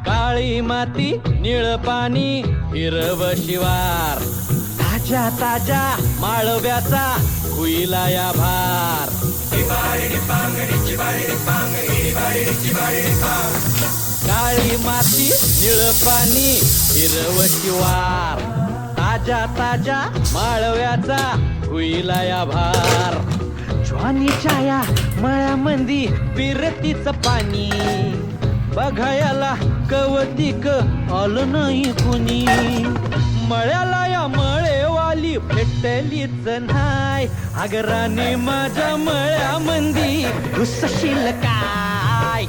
काळी माती निळ पाणी हिरव शिवार ताज्या ताज्या माळव्याचा हुईला या भार काळी माती निळ पाणी हिरव शिवार ताज्या ताज्या माळव्याचा हुईला या भार ज्वानीच्या या मळ्यामंदी पिरतीच पाणी बघायला कवतिक आलं नाही कुणी मळ्याला या मळेवाली भेटलीच नाही आगराने माझ्या मळ्यामंदी घुसशील काय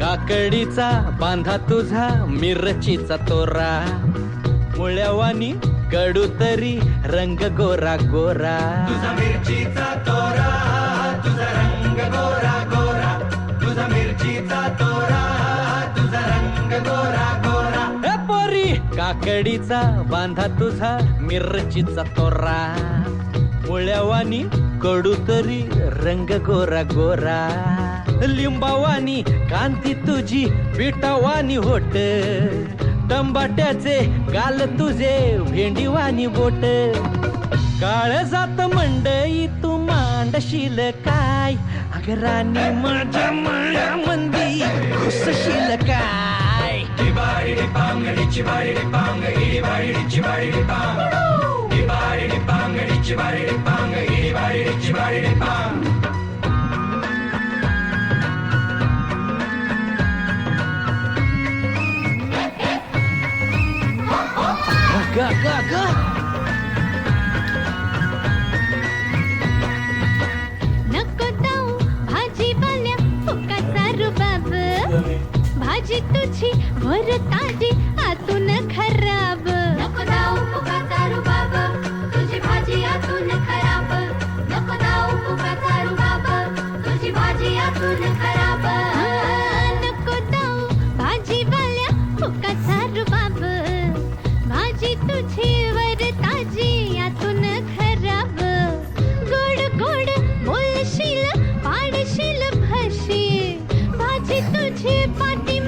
काकडीचा बांधा तुझा मिरचीचा तोरा मुळ्यावानी कडू तरी रंग गोरा गोरा तुझा मिरचीचा तोरा तुझा रंग गोरा गोरा तुझा मिरचीचा तोरा तुझा रंग गोरा गोरा हे पोरी काकडीचा बांधा तुझा मिरचीचा तोरा मुळ्यावानी कडू तरी रंग गोरा गोरा लिंबावानी कांती तुझी पिठावानी होट टंबाट्याचे गाल तुझे भेंडीवानी बोट काळ जात मंडई तू मांडशील काय अगरानी माझ्या मळ्यामंदी घुसशील काय ग ग ग नको जाऊ भाजीवाल्या फुकाचा रुबाब भाजी तुझी वर ताजी आतून खराब नको जाऊ फुकाचा रुबाब तुझी भाजी आतून खराब नको जाऊ फुकाचा रुबाब तुझी भाजी आतून खराब नको जाऊ भाजीवाल्या फुकाचा रुबाब भाजी तुझी वर ताजी आतून खराब गोड गोड बोलशील पाडशील भाजी तुझी पाटी